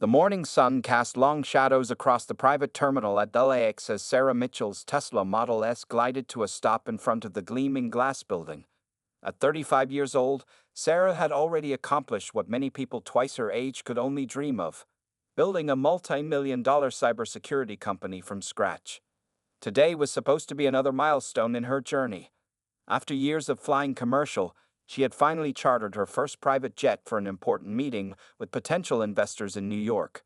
The morning sun cast long shadows across the private terminal at LAX as Sarah Mitchell's Tesla Model S glided to a stop in front of the gleaming glass building. At 35 years old, Sarah had already accomplished what many people twice her age could only dream of: building a multi-million-dollar cybersecurity company from scratch. Today was supposed to be another milestone in her journey. After years of flying commercial, she had finally chartered her first private jet for an important meeting with potential investors in New York.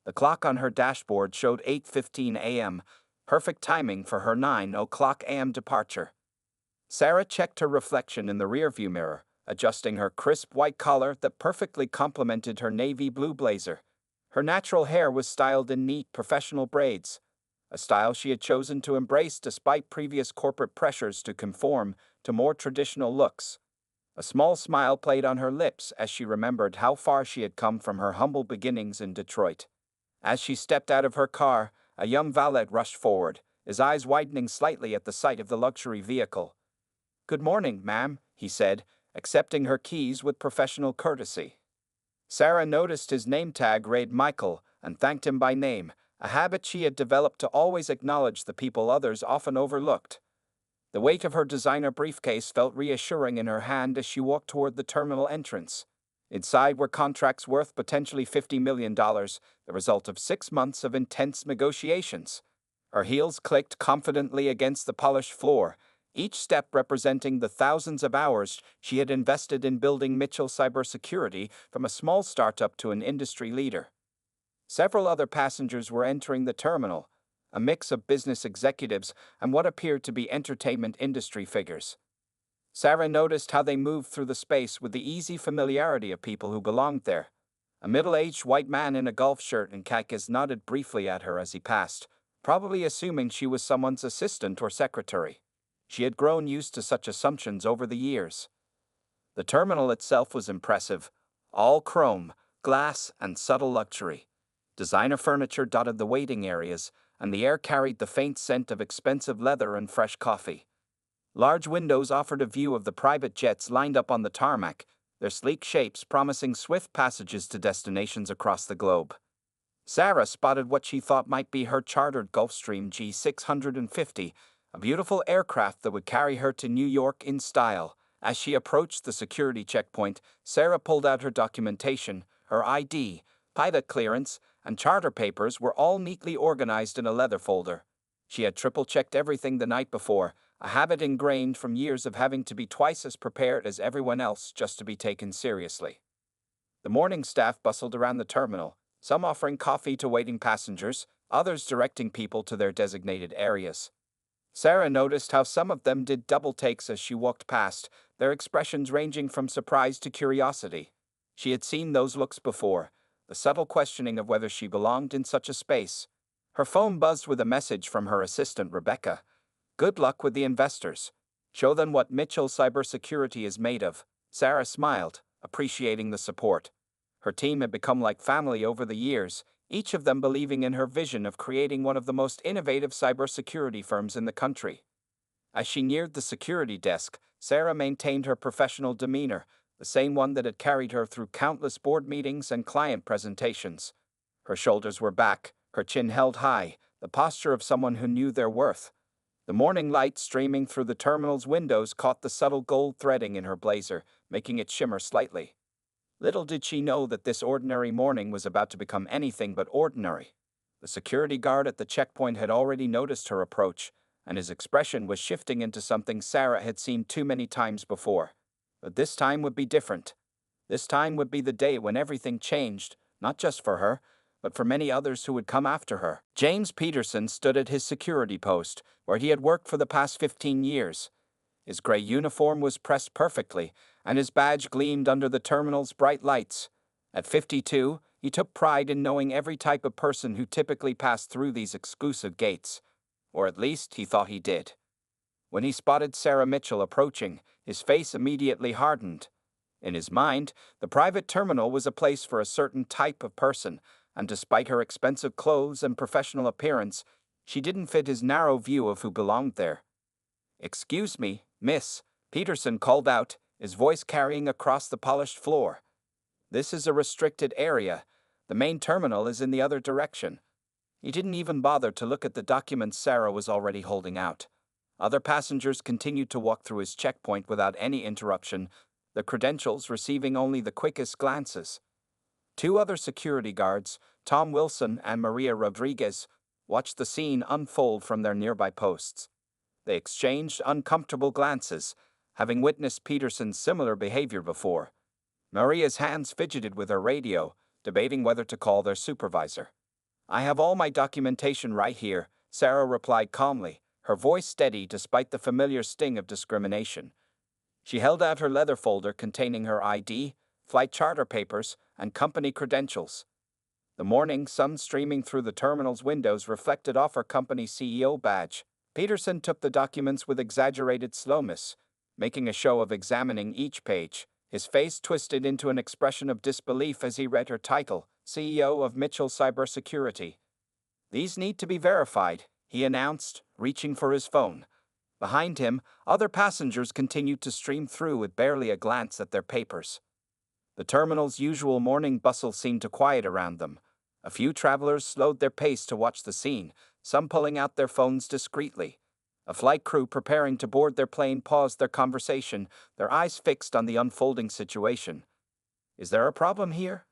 The clock on her dashboard showed 8:15 a.m., perfect timing for her 9 o'clock a.m. departure. Sarah checked her reflection in the rearview mirror, adjusting her crisp white collar that perfectly complemented her navy blue blazer. Her natural hair was styled in neat, professional braids, a style she had chosen to embrace despite previous corporate pressures to conform to more traditional looks. A small smile played on her lips as she remembered how far she had come from her humble beginnings in Detroit. As she stepped out of her car, a young valet rushed forward, his eyes widening slightly at the sight of the luxury vehicle. "Good morning, ma'am," he said, accepting her keys with professional courtesy. Sarah noticed his name tag read Michael and thanked him by name, a habit she had developed to always acknowledge the people others often overlooked. The weight of her designer briefcase felt reassuring in her hand as she walked toward the terminal entrance. Inside were contracts worth potentially $50 million, the result of 6 months of intense negotiations. Her heels clicked confidently against the polished floor, each step representing the thousands of hours she had invested in building Mitchell Cybersecurity from a small startup to an industry leader. Several other passengers were entering the terminal, a mix of business executives and what appeared to be entertainment industry figures. Sarah noticed how they moved through the space with the easy familiarity of people who belonged there. A middle-aged white man in a golf shirt and khakis nodded briefly at her as he passed, probably assuming she was someone's assistant or secretary. She had grown used to such assumptions over the years. The terminal itself was impressive, all chrome, glass, and subtle luxury. Designer furniture dotted the waiting areas, and the air carried the faint scent of expensive leather and fresh coffee. Large windows offered a view of the private jets lined up on the tarmac, their sleek shapes promising swift passages to destinations across the globe. Sarah spotted what she thought might be her chartered Gulfstream G650, a beautiful aircraft that would carry her to New York in style. As she approached the security checkpoint, Sarah pulled out her documentation. Her ID, pilot clearance, and charter papers were all neatly organized in a leather folder. She had triple-checked everything the night before, a habit ingrained from years of having to be twice as prepared as everyone else just to be taken seriously. The morning staff bustled around the terminal, some offering coffee to waiting passengers, others directing people to their designated areas. Sarah noticed how some of them did double takes as she walked past, their expressions ranging from surprise to curiosity. She had seen those looks before, the subtle questioning of whether she belonged in such a space. Her phone buzzed with a message from her assistant Rebecca. "Good luck with the investors. Show them what Mitchell Cybersecurity is made of." Sarah smiled, appreciating the support. Her team had become like family over the years, each of them believing in her vision of creating one of the most innovative cybersecurity firms in the country. As she neared the security desk, Sarah maintained her professional demeanor, the same one that had carried her through countless board meetings and client presentations. Her shoulders were back, her chin held high, the posture of someone who knew their worth. The morning light streaming through the terminal's windows caught the subtle gold threading in her blazer, making it shimmer slightly. Little did she know that this ordinary morning was about to become anything but ordinary. The security guard at the checkpoint had already noticed her approach, and his expression was shifting into something Sarah had seen too many times before. But this time would be different. This time would be the day when everything changed, not just for her, but for many others who would come after her. James Peterson stood at his security post, where he had worked for the past 15 years. His gray uniform was pressed perfectly, and his badge gleamed under the terminal's bright lights. At 52, he took pride in knowing every type of person who typically passed through these exclusive gates. Or at least he thought he did. When he spotted Sarah Mitchell approaching, his face immediately hardened. In his mind, the private terminal was a place for a certain type of person, and despite her expensive clothes and professional appearance, she didn't fit his narrow view of who belonged there. "Excuse me, miss," Peterson called out, his voice carrying across the polished floor. "This is a restricted area. The main terminal is in the other direction." He didn't even bother to look at the documents Sarah was already holding out. Other passengers continued to walk through his checkpoint without any interruption, the credentials receiving only the quickest glances. Two other security guards, Tom Wilson and Maria Rodriguez, watched the scene unfold from their nearby posts. They exchanged uncomfortable glances, having witnessed Peterson's similar behavior before. Maria's hands fidgeted with her radio, debating whether to call their supervisor. "I have all my documentation right here," Sarah replied calmly, her voice steady despite the familiar sting of discrimination. She held out her leather folder containing her ID, flight charter papers, and company credentials. The morning sun streaming through the terminal's windows reflected off her company's CEO badge. Peterson took the documents with exaggerated slowness, making a show of examining each page, his face twisted into an expression of disbelief as he read her title, CEO of Mitchell Cybersecurity. "These need to be verified," he announced, reaching for his phone. Behind him, other passengers continued to stream through with barely a glance at their papers. The terminal's usual morning bustle seemed to quiet around them. A few travelers slowed their pace to watch the scene, some pulling out their phones discreetly. A flight crew preparing to board their plane paused their conversation, their eyes fixed on the unfolding situation. "Is there a problem here?"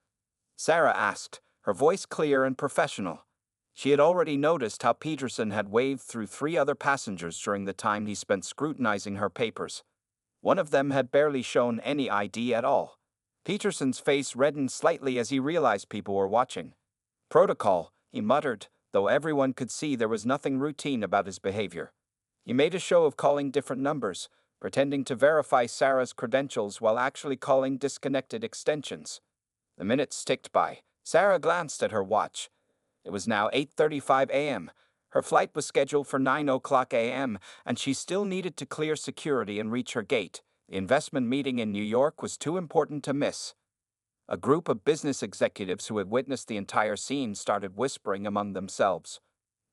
Sarah asked, her voice clear and professional. She had already noticed how Peterson had waved through 3 other passengers during the time he spent scrutinizing her papers. One of them had barely shown any ID at all. Peterson's face reddened slightly as he realized people were watching. "Protocol," he muttered, though everyone could see there was nothing routine about his behavior. He made a show of calling different numbers, pretending to verify Sarah's credentials while actually calling disconnected extensions. The minutes ticked by. Sarah glanced at her watch. It was now 8:35 a.m. Her flight was scheduled for 9:00 a.m., and she still needed to clear security and reach her gate. The investment meeting in New York was too important to miss. A group of business executives who had witnessed the entire scene started whispering among themselves.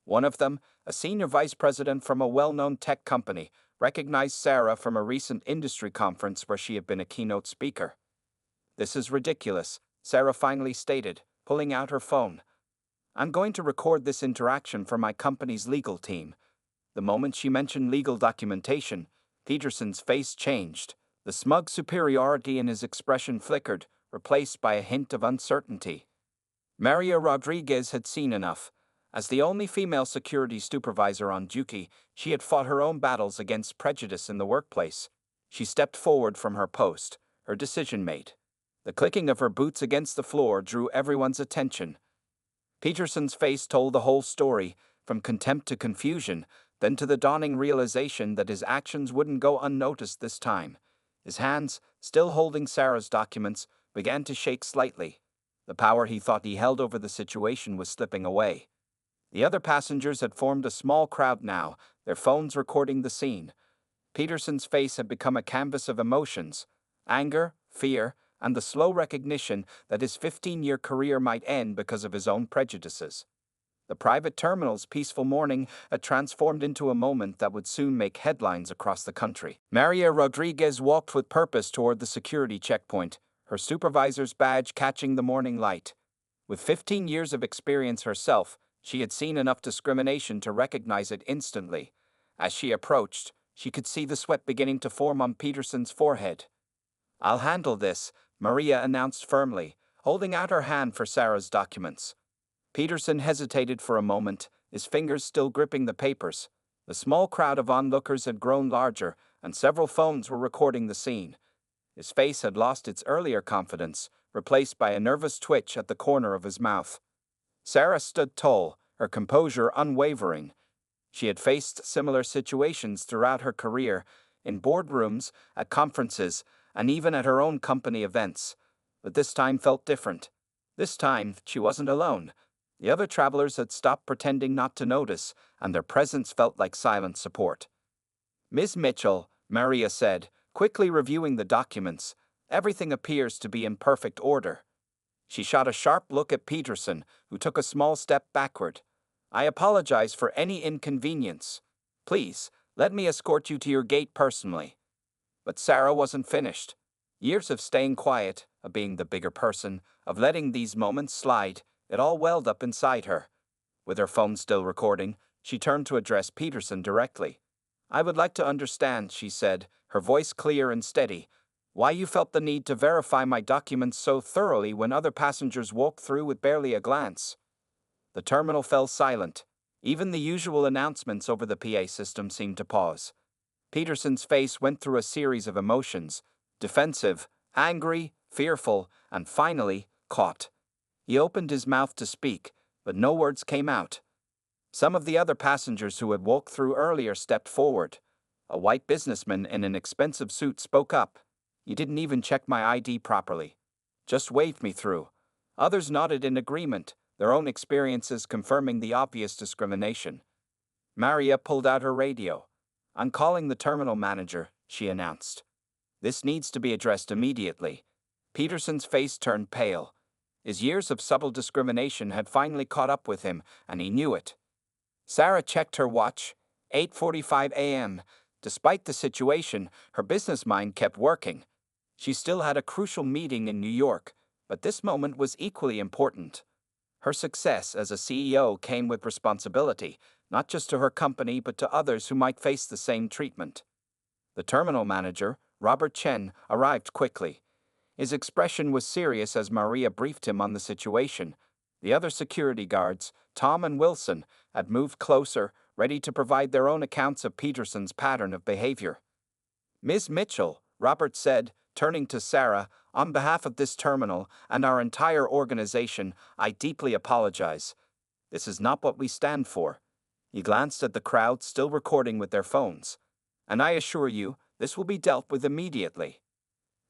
One of them, a senior vice president from a well-known tech company, recognized Sarah from a recent industry conference where she had been a keynote speaker. "This is ridiculous," Sarah finally stated, pulling out her phone. "I'm going to record this interaction for my company's legal team." The moment she mentioned legal documentation, Peterson's face changed. The smug superiority in his expression flickered, replaced by a hint of uncertainty. Maria Rodriguez had seen enough. As the only female security supervisor on duty, she had fought her own battles against prejudice in the workplace. She stepped forward from her post, her decision made. The clicking of her boots against the floor drew everyone's attention. Peterson's face told the whole story, from contempt to confusion, then to the dawning realization that his actions wouldn't go unnoticed this time. His hands, still holding Sarah's documents, began to shake slightly. The power he thought he held over the situation was slipping away. The other passengers had formed a small crowd now, their phones recording the scene. Peterson's face had become a canvas of emotions: anger, fear, and the slow recognition that his 15-year career might end because of his own prejudices. The private terminal's peaceful morning had transformed into a moment that would soon make headlines across the country. Maria Rodriguez walked with purpose toward the security checkpoint, her supervisor's badge catching the morning light. With 15 years of experience herself, she had seen enough discrimination to recognize it instantly. As she approached, she could see the sweat beginning to form on Peterson's forehead. "I'll handle this," Maria announced firmly, holding out her hand for Sarah's documents. Peterson hesitated for a moment, his fingers still gripping the papers. The small crowd of onlookers had grown larger, and several phones were recording the scene. His face had lost its earlier confidence, replaced by a nervous twitch at the corner of his mouth. Sarah stood tall, her composure unwavering. She had faced similar situations throughout her career, in boardrooms, at conferences, and even at her own company events. But this time felt different. This time, she wasn't alone. The other travelers had stopped pretending not to notice, and their presence felt like silent support. "Ms. Mitchell," Maria said, quickly reviewing the documents, "everything appears to be in perfect order." She shot a sharp look at Peterson, who took a small step backward. "I apologize for any inconvenience. Please, let me escort you to your gate personally." But Sarah wasn't finished. Years of staying quiet, of being the bigger person, of letting these moments slide. It all welled up inside her. With her phone still recording, she turned to address Peterson directly. "I would like to understand," she said, her voice clear and steady, "why you felt the need to verify my documents so thoroughly when other passengers walked through with barely a glance." The terminal fell silent. Even the usual announcements over the PA system seemed to pause. Peterson's face went through a series of emotions: defensive, angry, fearful, and finally, caught. He opened his mouth to speak, but no words came out. Some of the other passengers who had walked through earlier stepped forward. A white businessman in an expensive suit spoke up. "You didn't even check my ID properly. Just waved me through." Others nodded in agreement, their own experiences confirming the obvious discrimination. Maria pulled out her radio. "I'm calling the terminal manager," she announced. "This needs to be addressed immediately." Peterson's face turned pale. His years of subtle discrimination had finally caught up with him, and he knew it. Sarah checked her watch. 8:45 a.m. Despite the situation, her business mind kept working. She still had a crucial meeting in New York, but this moment was equally important. Her success as a CEO came with responsibility, not just to her company but to others who might face the same treatment. The terminal manager, Robert Chen, arrived quickly. His expression was serious as Maria briefed him on the situation. The other security guards, Tom and Wilson, had moved closer, ready to provide their own accounts of Peterson's pattern of behavior. "Ms. Mitchell," Robert said, turning to Sarah, "on behalf of this terminal and our entire organization, I deeply apologize. This is not what we stand for." He glanced at the crowd still recording with their phones. "And I assure you, this will be dealt with immediately."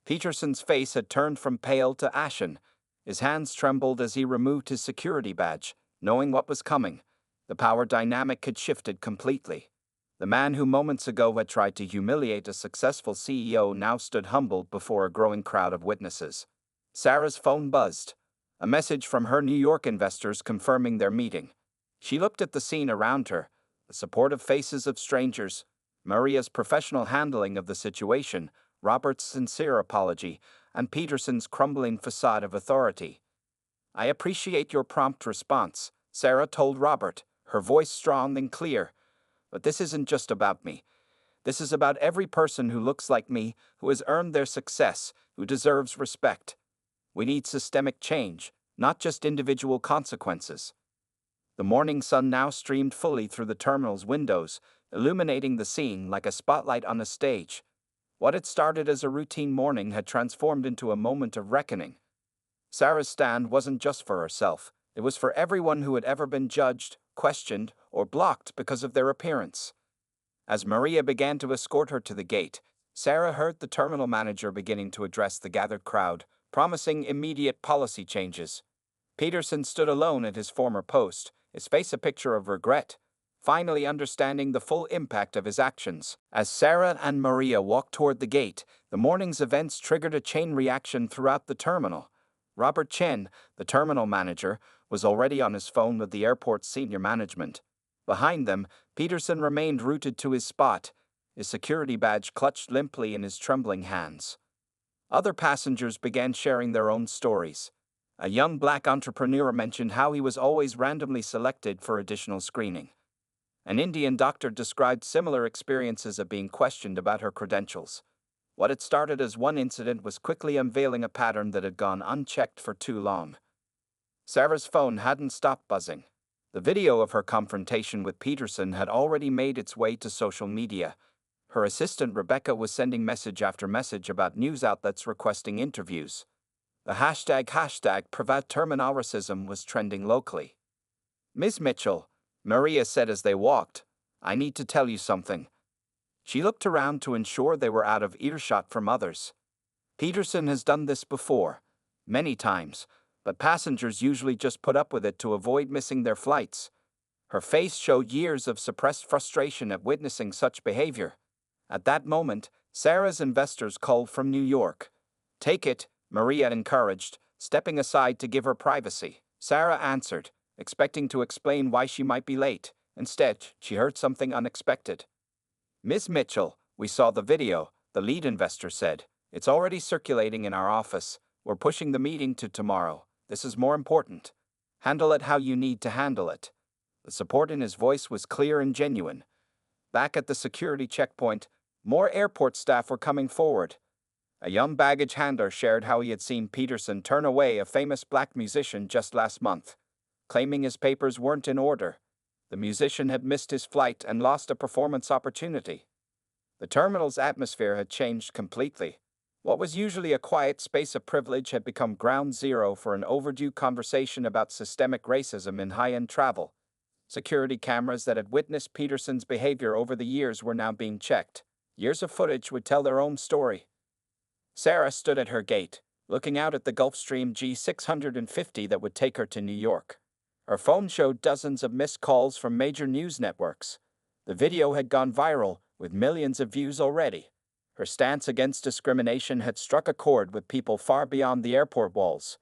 Peterson's face had turned from pale to ashen. His hands trembled as he removed his security badge, knowing what was coming. The power dynamic had shifted completely. The man who moments ago had tried to humiliate a successful CEO now stood humbled before a growing crowd of witnesses. Sarah's phone buzzed. A message from her New York investors confirming their meeting. She looked at the scene around her, the supportive faces of strangers, Maria's professional handling of the situation, Robert's sincere apology, and Peterson's crumbling facade of authority. "I appreciate your prompt response," Sarah told Robert, her voice strong and clear. "But this isn't just about me. This is about every person who looks like me, who has earned their success, who deserves respect. We need systemic change, not just individual consequences." The morning sun now streamed fully through the terminal's windows, illuminating the scene like a spotlight on a stage. What had started as a routine morning had transformed into a moment of reckoning. Sarah's stand wasn't just for herself, it was for everyone who had ever been judged, questioned, or blocked because of their appearance. As Maria began to escort her to the gate, Sarah heard the terminal manager beginning to address the gathered crowd, promising immediate policy changes. Peterson stood alone at his former post, his face a picture of regret, finally understanding the full impact of his actions. As Sarah and Maria walked toward the gate, the morning's events triggered a chain reaction throughout the terminal. Robert Chen, the terminal manager, was already on his phone with the airport's senior management. Behind them, Peterson remained rooted to his spot, his security badge clutched limply in his trembling hands. Other passengers began sharing their own stories. A young black entrepreneur mentioned how he was always randomly selected for additional screening. An Indian doctor described similar experiences of being questioned about her credentials. What had started as one incident was quickly unveiling a pattern that had gone unchecked for too long. Sarah's phone hadn't stopped buzzing. The video of her confrontation with Peterson had already made its way to social media. Her assistant Rebecca was sending message after message about news outlets requesting interviews. The hashtag #PrivatTerminal racism was trending locally. "Ms. Mitchell," Maria said as they walked, "I need to tell you something." She looked around to ensure they were out of earshot from others. Peterson has done this before, many times, but passengers usually just put up with it to avoid missing their flights. Her face showed years of suppressed frustration at witnessing such behavior. At that moment, Sarah's investors called from New York. "Take it," Maria encouraged, stepping aside to give her privacy. Sarah answered, expecting to explain why she might be late. Instead, she heard something unexpected. "Ms. Mitchell, we saw the video," the lead investor said. "It's already circulating in our office. We're pushing the meeting to tomorrow. This is more important. Handle it how you need to handle it." The support in his voice was clear and genuine. Back at the security checkpoint, more airport staff were coming forward. A young baggage handler shared how he had seen Peterson turn away a famous black musician just last month, claiming his papers weren't in order. The musician had missed his flight and lost a performance opportunity. The terminal's atmosphere had changed completely. What was usually a quiet space of privilege had become ground zero for an overdue conversation about systemic racism in high-end travel. Security cameras that had witnessed Peterson's behavior over the years were now being checked. Years of footage would tell their own story. Sarah stood at her gate, looking out at the Gulfstream G650 that would take her to New York. Her phone showed dozens of missed calls from major news networks. The video had gone viral, with millions of views already. Her stance against discrimination had struck a chord with people far beyond the airport walls.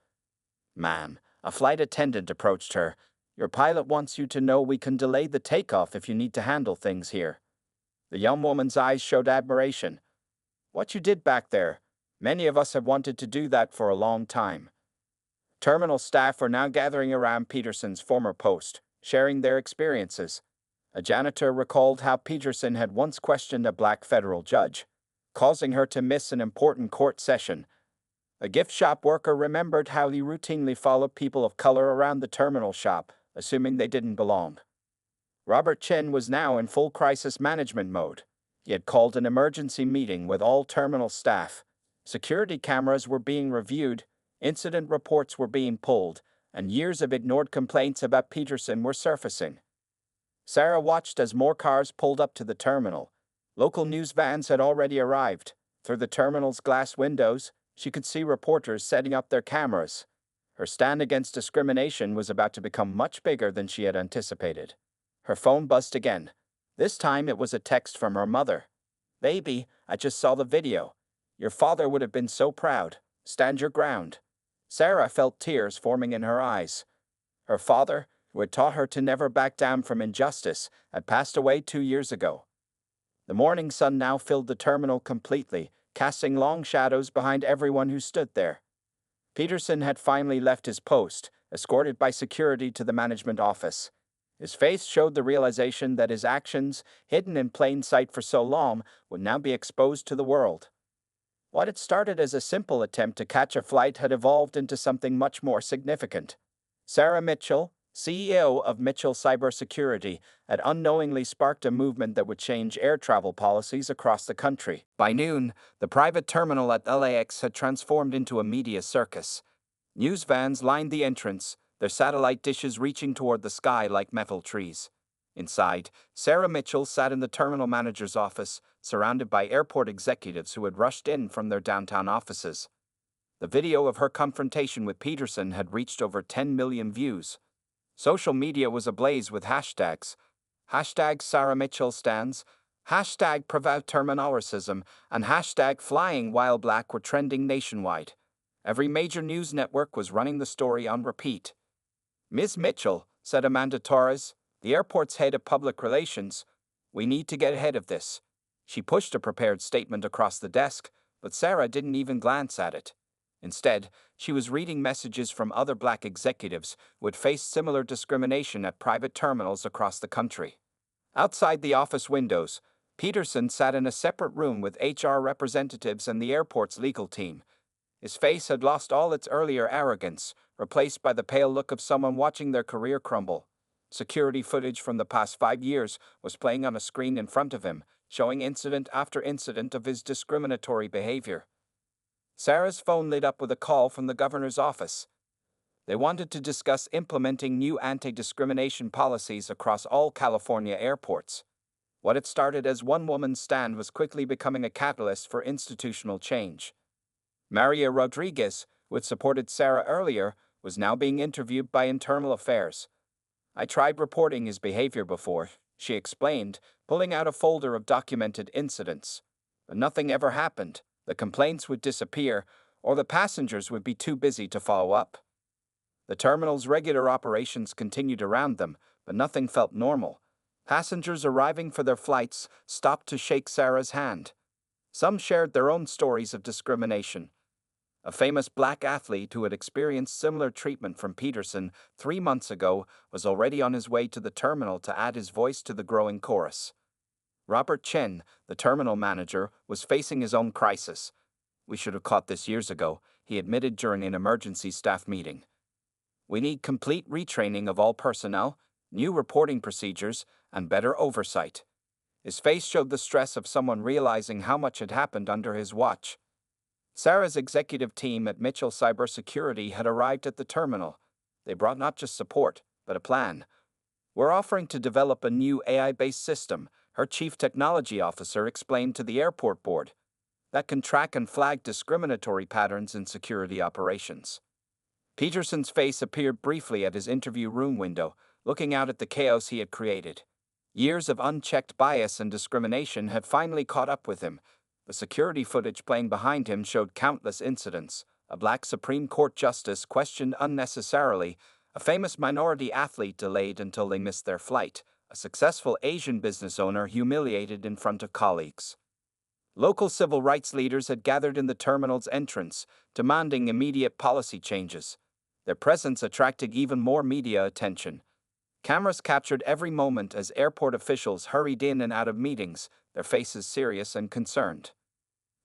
"Ma'am," a flight attendant approached her. "Your pilot wants you to know we can delay the takeoff if you need to handle things here." The young woman's eyes showed admiration. "What you did back there, many of us have wanted to do that for a long time." Terminal staff were now gathering around Peterson's former post, sharing their experiences. A janitor recalled how Peterson had once questioned a black federal judge, causing her to miss an important court session. A gift shop worker remembered how he routinely followed people of color around the terminal shop, assuming they didn't belong. Robert Chin was now in full crisis management mode. He had called an emergency meeting with all terminal staff. Security cameras were being reviewed, incident reports were being pulled, and years of ignored complaints about Peterson were surfacing. Sarah watched as more cars pulled up to the terminal. Local news vans had already arrived. Through the terminal's glass windows, she could see reporters setting up their cameras. Her stand against discrimination was about to become much bigger than she had anticipated. Her phone buzzed again. This time it was a text from her mother. "Baby, I just saw the video. Your father would have been so proud. Stand your ground." Sarah felt tears forming in her eyes. Her father, who had taught her to never back down from injustice, had passed away 2 years ago. The morning sun now filled the terminal completely, casting long shadows behind everyone who stood there. Peterson had finally left his post, escorted by security to the management office. His face showed the realization that his actions, hidden in plain sight for so long, would now be exposed to the world. What had started as a simple attempt to catch a flight had evolved into something much more significant. Sarah Mitchell, CEO of Mitchell Cybersecurity, had unknowingly sparked a movement that would change air travel policies across the country. By noon, the private terminal at LAX had transformed into a media circus. News vans lined the entrance, their satellite dishes reaching toward the sky like metal trees. Inside, Sarah Mitchell sat in the terminal manager's office, surrounded by airport executives who had rushed in from their downtown offices. The video of her confrontation with Peterson had reached over 10 million views. Social media was ablaze with hashtags. Hashtag Sarah Mitchell stands, hashtag Prevent Terminal Racism, and hashtag Flying While Black were trending nationwide. Every major news network was running the story on repeat. "Ms. Mitchell," said Amanda Torres, the airport's head of public relations, "we need to get ahead of this." She pushed a prepared statement across the desk, but Sarah didn't even glance at it. Instead, she was reading messages from other black executives who had faced similar discrimination at private terminals across the country. Outside the office windows, Peterson sat in a separate room with HR representatives and the airport's legal team. His face had lost all its earlier arrogance, replaced by the pale look of someone watching their career crumble. Security footage from the past 5 years was playing on a screen in front of him, showing incident after incident of his discriminatory behavior. Sarah's phone lit up with a call from the governor's office. They wanted to discuss implementing new anti-discrimination policies across all California airports. What had started as one woman's stand was quickly becoming a catalyst for institutional change. Maria Rodriguez, who had supported Sarah earlier, was now being interviewed by Internal Affairs. "I tried reporting his behavior before," she explained, pulling out a folder of documented incidents. But nothing ever happened. The complaints would disappear, or the passengers would be too busy to follow up. The terminal's regular operations continued around them, but nothing felt normal. Passengers arriving for their flights stopped to shake Sarah's hand. Some shared their own stories of discrimination. A famous black athlete who had experienced similar treatment from Peterson 3 months ago was already on his way to the terminal to add his voice to the growing chorus. Robert Chen, the terminal manager, was facing his own crisis. "We should have caught this years ago," he admitted during an emergency staff meeting. "We need complete retraining of all personnel, new reporting procedures, and better oversight." His face showed the stress of someone realizing how much had happened under his watch. Sarah's executive team at Mitchell Cybersecurity had arrived at the terminal. They brought not just support, but a plan. "We're offering to develop a new AI-based system," her chief technology officer explained to the airport board, "that can track and flag discriminatory patterns in security operations." Peterson's face appeared briefly at his interview room window, looking out at the chaos he had created. Years of unchecked bias and discrimination had finally caught up with him. The security footage playing behind him showed countless incidents: a black Supreme Court justice questioned unnecessarily, a famous minority athlete delayed until they missed their flight, a successful Asian business owner humiliated in front of colleagues. Local civil rights leaders had gathered in the terminal's entrance, demanding immediate policy changes. Their presence attracted even more media attention. Cameras captured every moment as airport officials hurried in and out of meetings, their faces serious and concerned.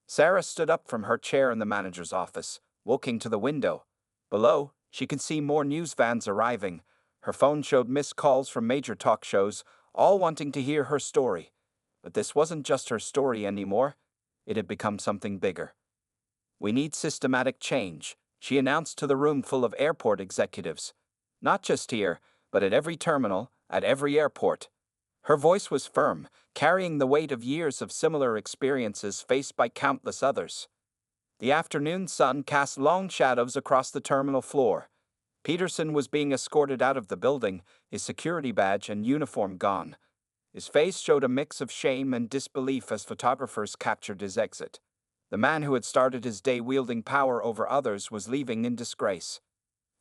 Sarah stood up from her chair in the manager's office, walking to the window. Below, she could see more news vans arriving. Her phone showed missed calls from major talk shows, all wanting to hear her story. But this wasn't just her story anymore. It had become something bigger. "We need systematic change," she announced to the room full of airport executives. "Not just here, but at every terminal, at every airport." Her voice was firm, carrying the weight of years of similar experiences faced by countless others. The afternoon sun cast long shadows across the terminal floor. Peterson was being escorted out of the building, his security badge and uniform gone. His face showed a mix of shame and disbelief as photographers captured his exit. The man who had started his day wielding power over others was leaving in disgrace.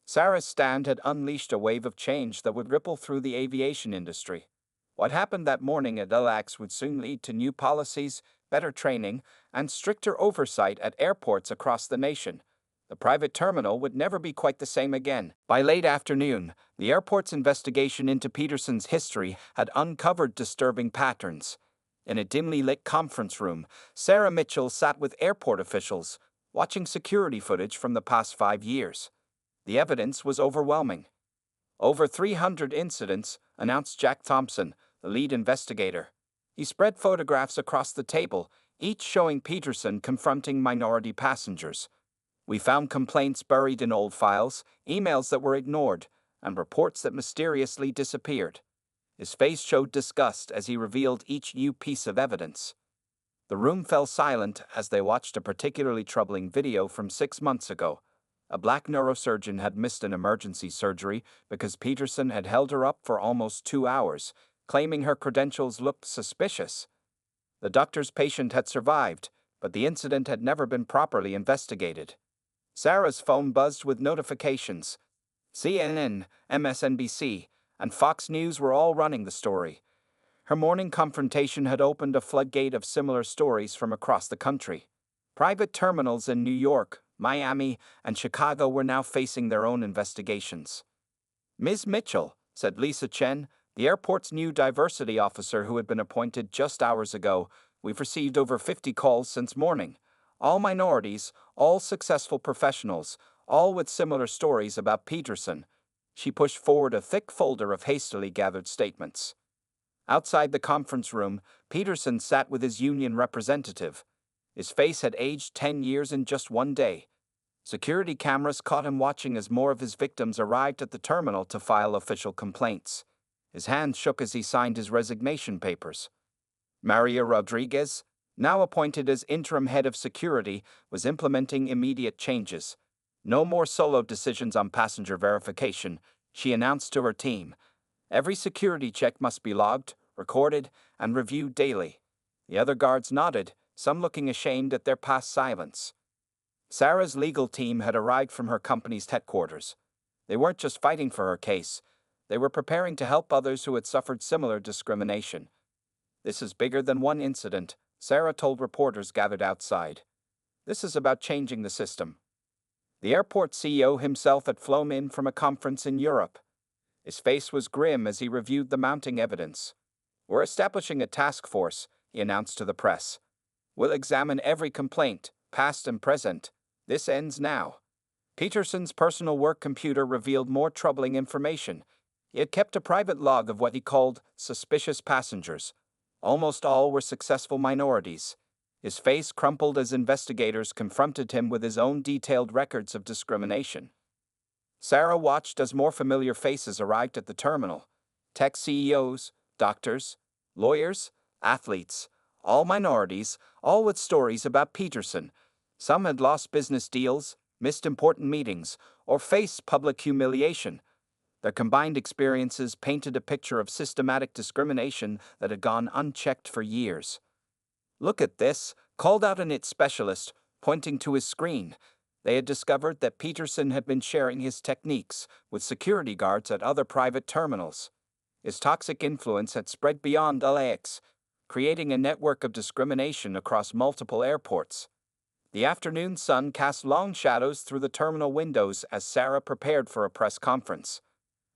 Sarah's stand had unleashed a wave of change that would ripple through the aviation industry. What happened that morning at LAX would soon lead to new policies, better training, and stricter oversight at airports across the nation. The private terminal would never be quite the same again. By late afternoon, the airport's investigation into Peterson's history had uncovered disturbing patterns. In a dimly lit conference room, Sarah Mitchell sat with airport officials, watching security footage from the past 5 years. The evidence was overwhelming. "Over 300 incidents," announced Jack Thompson, the lead investigator. He spread photographs across the table, each showing Peterson confronting minority passengers. "We found complaints buried in old files, emails that were ignored, and reports that mysteriously disappeared." His face showed disgust as he revealed each new piece of evidence. The room fell silent as they watched a particularly troubling video from 6 months ago. A black neurosurgeon had missed an emergency surgery because Peterson had held her up for almost 2 hours, claiming her credentials looked suspicious. The doctor's patient had survived, but the incident had never been properly investigated. Sarah's phone buzzed with notifications. CNN, MSNBC, and Fox News were all running the story. Her morning confrontation had opened a floodgate of similar stories from across the country. Private terminals in New York, Miami, and Chicago were now facing their own investigations. "Ms. Mitchell," said Lisa Chen, the airport's new diversity officer who had been appointed just hours ago, "we've received over 50 calls since morning. All minorities, all successful professionals, all with similar stories about Peterson." She pushed forward a thick folder of hastily gathered statements. Outside the conference room, Peterson sat with his union representative. His face had aged 10 years in just one day. Security cameras caught him watching as more of his victims arrived at the terminal to file official complaints. His hand shook as he signed his resignation papers. Maria Rodriguez, now appointed as interim head of security, was implementing immediate changes. "No more solo decisions on passenger verification," she announced to her team. "Every security check must be logged, recorded, and reviewed daily." The other guards nodded, some looking ashamed at their past silence. Sarah's legal team had arrived from her company's headquarters. They weren't just fighting for her case, they were preparing to help others who had suffered similar discrimination. "This is bigger than one incident," Sarah told reporters gathered outside. "This is about changing the system." The airport CEO himself had flown in from a conference in Europe. His face was grim as he reviewed the mounting evidence. "We're establishing a task force," he announced to the press. "We'll examine every complaint, past and present. This ends now." Peterson's personal work computer revealed more troubling information. He had kept a private log of what he called suspicious passengers. Almost all were successful minorities. His face crumpled as investigators confronted him with his own detailed records of discrimination. Sarah watched as more familiar faces arrived at the terminal. Tech CEOs, doctors, lawyers, athletes, all minorities, all with stories about Peterson. Some had lost business deals, missed important meetings, or faced public humiliation. Their combined experiences painted a picture of systematic discrimination that had gone unchecked for years. "Look at this," called out an IT specialist, pointing to his screen. They had discovered that Peterson had been sharing his techniques with security guards at other private terminals. His toxic influence had spread beyond LAX, creating a network of discrimination across multiple airports. The afternoon sun cast long shadows through the terminal windows as Sarah prepared for a press conference.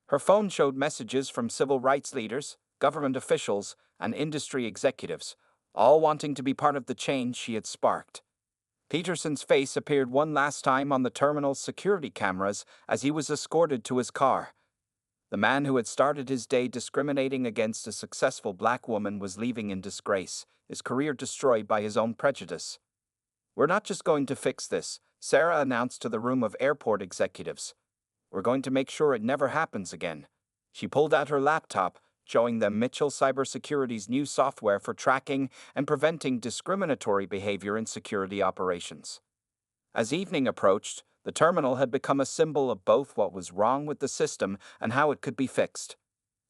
Her phone showed messages from civil rights leaders, government officials, and industry executives, all wanting to be part of the change she had sparked. Peterson's face appeared one last time on the terminal's security cameras as he was escorted to his car. The man who had started his day discriminating against a successful black woman was leaving in disgrace, his career destroyed by his own prejudice. "We're not just going to fix this," Sarah announced to the room of airport executives. "We're going to make sure it never happens again." She pulled out her laptop, showing them Mitchell Cybersecurity's new software for tracking and preventing discriminatory behavior in security operations. As evening approached, the terminal had become a symbol of both what was wrong with the system and how it could be fixed.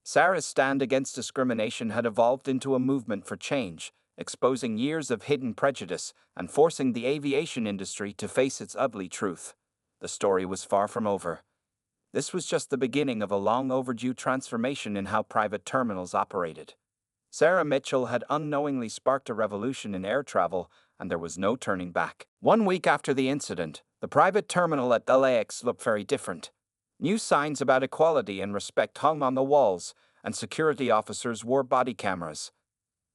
Sarah's stand against discrimination had evolved into a movement for change, exposing years of hidden prejudice and forcing the aviation industry to face its ugly truth. The story was far from over. This was just the beginning of a long-overdue transformation in how private terminals operated. Sarah Mitchell had unknowingly sparked a revolution in air travel, and there was no turning back. 1 week after the incident, the private terminal at LAX looked very different. New signs about equality and respect hung on the walls, and security officers wore body cameras.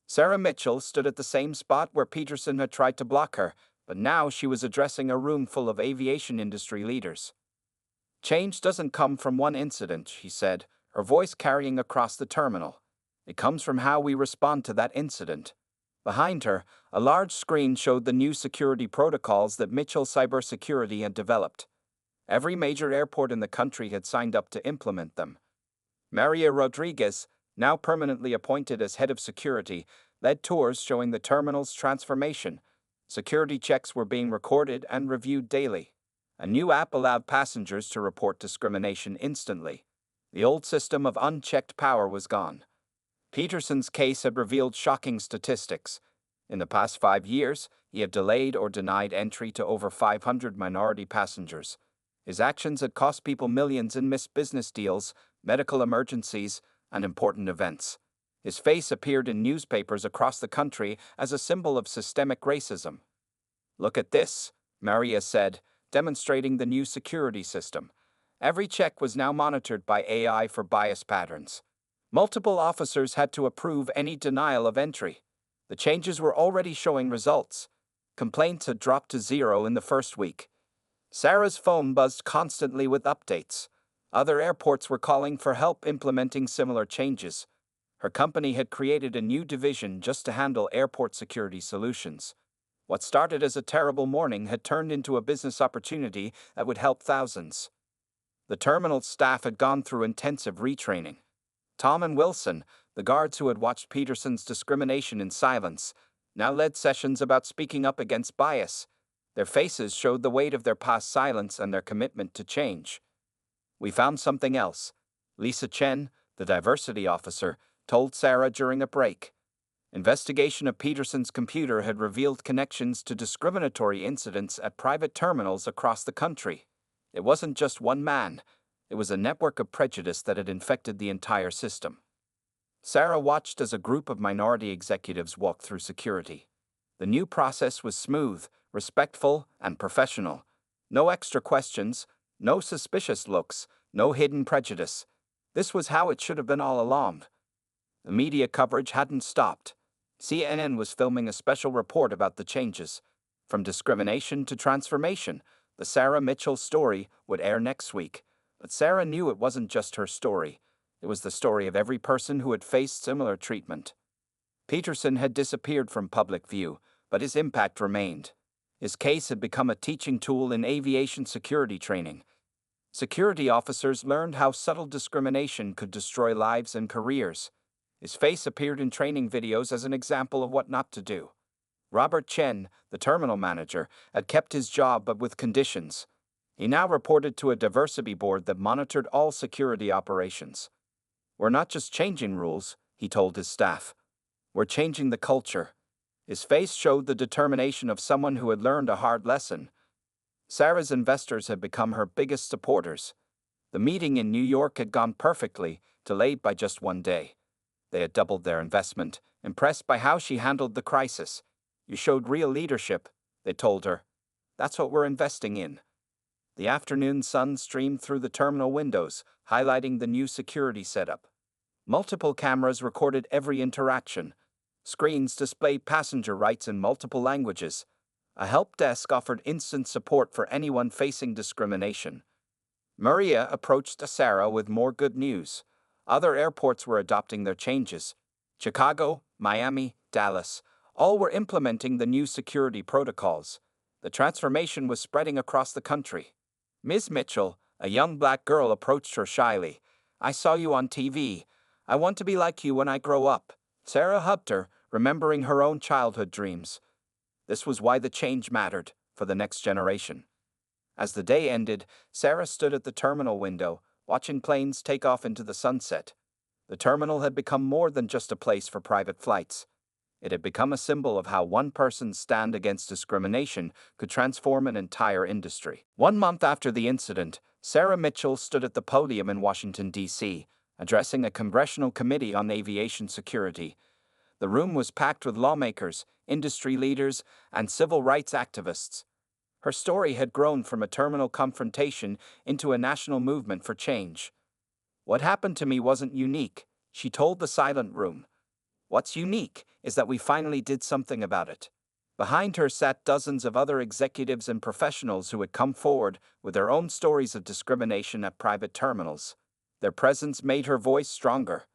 Sarah Mitchell stood at the same spot where Peterson had tried to block her, but now she was addressing a room full of aviation industry leaders. "Change doesn't come from one incident," she said, her voice carrying across the terminal. "It comes from how we respond to that incident." Behind her, a large screen showed the new security protocols that Mitchell Cybersecurity had developed. Every major airport in the country had signed up to implement them. Maria Rodriguez, now permanently appointed as head of security, led tours showing the terminal's transformation. Security checks were being recorded and reviewed daily. A new app allowed passengers to report discrimination instantly. The old system of unchecked power was gone. Peterson's case had revealed shocking statistics. In the past 5 years, he had delayed or denied entry to over 500 minority passengers. His actions had cost people millions in missed business deals, medical emergencies, and important events. His face appeared in newspapers across the country as a symbol of systemic racism. "Look at this," Maria said, demonstrating the new security system. Every check was now monitored by AI for bias patterns. Multiple officers had to approve any denial of entry. The changes were already showing results. Complaints had dropped to 0 in the first week. Sarah's phone buzzed constantly with updates. Other airports were calling for help implementing similar changes. Her company had created a new division just to handle airport security solutions. What started as a terrible morning had turned into a business opportunity that would help thousands. The terminal's staff had gone through intensive retraining. Tom and Wilson, the guards who had watched Peterson's discrimination in silence, now led sessions about speaking up against bias. Their faces showed the weight of their past silence and their commitment to change. "We found something else," Lisa Chen, the diversity officer, told Sarah during a break. Investigation of Peterson's computer had revealed connections to discriminatory incidents at private terminals across the country. It wasn't just one man. It was a network of prejudice that had infected the entire system. Sarah watched as a group of minority executives walked through security. The new process was smooth, respectful, and professional. No extra questions, no suspicious looks, no hidden prejudice. This was how it should have been all along. The media coverage hadn't stopped. CNN was filming a special report about the changes. From discrimination to transformation, the Sarah Mitchell story would air next week. But Sarah knew it wasn't just her story. It was the story of every person who had faced similar treatment. Peterson had disappeared from public view, but his impact remained. His case had become a teaching tool in aviation security training. Security officers learned how subtle discrimination could destroy lives and careers. His face appeared in training videos as an example of what not to do. Robert Chen, the terminal manager, had kept his job but with conditions. He now reported to a diversity board that monitored all security operations. "We're not just changing rules," he told his staff. "We're changing the culture." His face showed the determination of someone who had learned a hard lesson. Sarah's investors had become her biggest supporters. The meeting in New York had gone perfectly, delayed by just one day. They had doubled their investment, impressed by how she handled the crisis. "You showed real leadership," they told her. "That's what we're investing in." The afternoon sun streamed through the terminal windows, highlighting the new security setup. Multiple cameras recorded every interaction. Screens displayed passenger rights in multiple languages. A help desk offered instant support for anyone facing discrimination. Maria approached Sarah with more good news. Other airports were adopting their changes. Chicago, Miami, Dallas, all were implementing the new security protocols. The transformation was spreading across the country. Ms. Mitchell, a young black girl, approached her shyly. "I saw you on TV. I want to be like you when I grow up." Sarah hugged her, remembering her own childhood dreams. This was why the change mattered for the next generation. As the day ended, Sarah stood at the terminal window, watching planes take off into the sunset. The terminal had become more than just a place for private flights. It had become a symbol of how one person's stand against discrimination could transform an entire industry. 1 month after the incident, Sarah Mitchell stood at the podium in Washington, D.C., addressing a congressional committee on aviation security. The room was packed with lawmakers, industry leaders, and civil rights activists. Her story had grown from a terminal confrontation into a national movement for change. "What happened to me wasn't unique," she told the silent room. "What's unique is that we finally did something about it." Behind her sat dozens of other executives and professionals who had come forward with their own stories of discrimination at private terminals. Their presence made her voice stronger.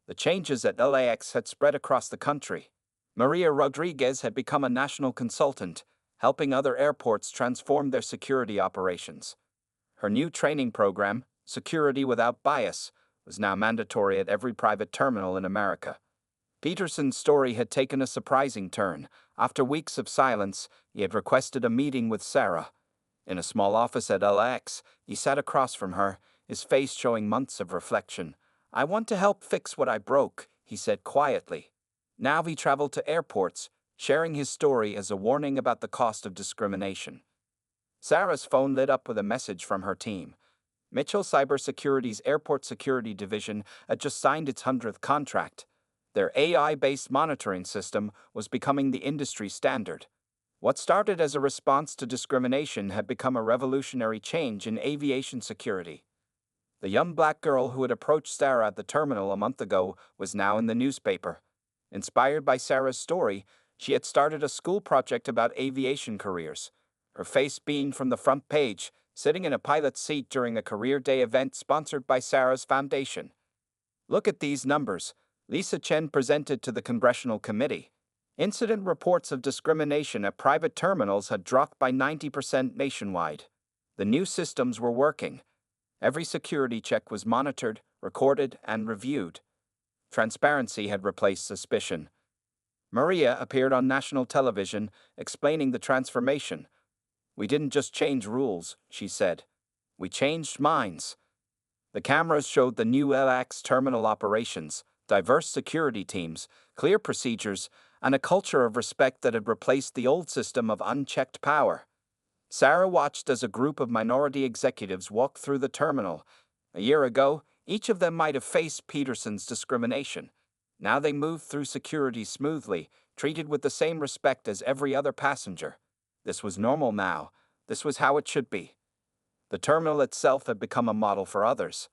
The changes at LAX had spread across the country. Maria Rodriguez had become a national consultant, helping other airports transform their security operations. Her new training program, Security Without Bias, was now mandatory at every private terminal in America. Peterson's story had taken a surprising turn. After weeks of silence, he had requested a meeting with Sarah. In a small office at LAX, he sat across from her, his face showing months of reflection. "I want to help fix what I broke," he said quietly. Now he traveled to airports, sharing his story as a warning about the cost of discrimination. Sarah's phone lit up with a message from her team. Mitchell Cybersecurity's Airport Security Division had just signed its 100th contract. Their AI-based monitoring system was becoming the industry standard. What started as a response to discrimination had become a revolutionary change in aviation security. The young black girl who had approached Sarah at the terminal a month ago was now in the newspaper. Inspired by Sarah's story, she had started a school project about aviation careers. Her face beamed from the front page, sitting in a pilot's seat during a career day event sponsored by Sarah's foundation. "Look at these numbers," Lisa Chen presented to the congressional committee. Incident reports of discrimination at private terminals had dropped by 90% nationwide. The new systems were working. Every security check was monitored, recorded, and reviewed. Transparency had replaced suspicion. Maria appeared on national television, explaining the transformation. "We didn't just change rules," she said. "We changed minds." The cameras showed the new LAX terminal operations, diverse security teams, clear procedures, and a culture of respect that had replaced the old system of unchecked power. Sarah watched as a group of minority executives walked through the terminal. A year ago, each of them might have faced Peterson's discrimination. Now they moved through security smoothly, treated with the same respect as every other passenger. This was normal now. This was how it should be. The terminal itself had become a model for others.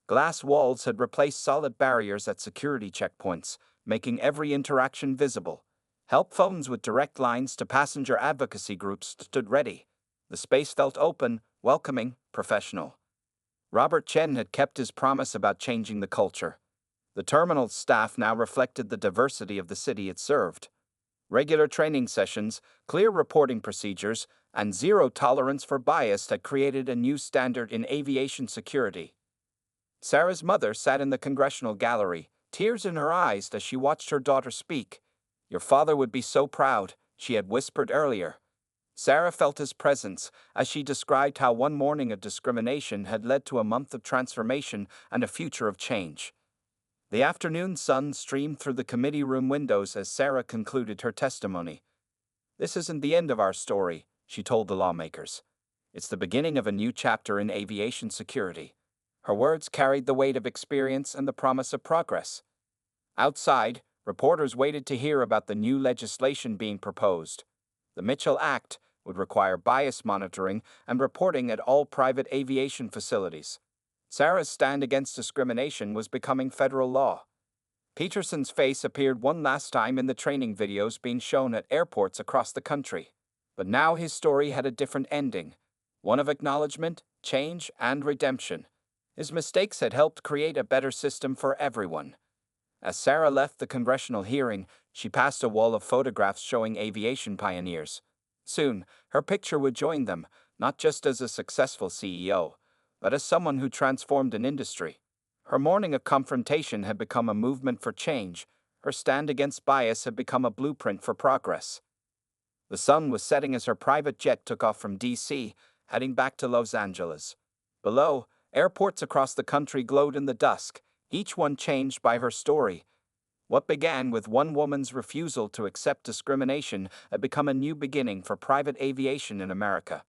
Glass walls had replaced solid barriers at security checkpoints, making every interaction visible. Help phones with direct lines to passenger advocacy groups stood ready. The space felt open, welcoming, professional. Robert Chen had kept his promise about changing the culture. The terminal's staff now reflected the diversity of the city it served. Regular training sessions, clear reporting procedures, and zero tolerance for bias had created a new standard in aviation security. Sarah's mother sat in the congressional gallery, tears in her eyes as she watched her daughter speak. "Your father would be so proud," she had whispered earlier. Sarah felt his presence as she described how one morning of discrimination had led to a month of transformation and a future of change. The afternoon sun streamed through the committee room windows as Sarah concluded her testimony. "This isn't the end of our story," she told the lawmakers. "It's the beginning of a new chapter in aviation security." Her words carried the weight of experience and the promise of progress. Outside, reporters waited to hear about the new legislation being proposed. The Mitchell Act would require bias monitoring and reporting at all private aviation facilities. Sarah's stand against discrimination was becoming federal law. Peterson's face appeared one last time in the training videos being shown at airports across the country. But now his story had a different ending, one of acknowledgement, change, and redemption. His mistakes had helped create a better system for everyone. As Sarah left the congressional hearing, she passed a wall of photographs showing aviation pioneers. Soon, her picture would join them, not just as a successful CEO, but as someone who transformed an industry. Her morning of confrontation had become a movement for change. Her stand against bias had become a blueprint for progress. The sun was setting as her private jet took off from D.C., heading back to Los Angeles. Below, airports across the country glowed in the dusk, each one changed by her story. What began with one woman's refusal to accept discrimination had become a new beginning for private aviation in America.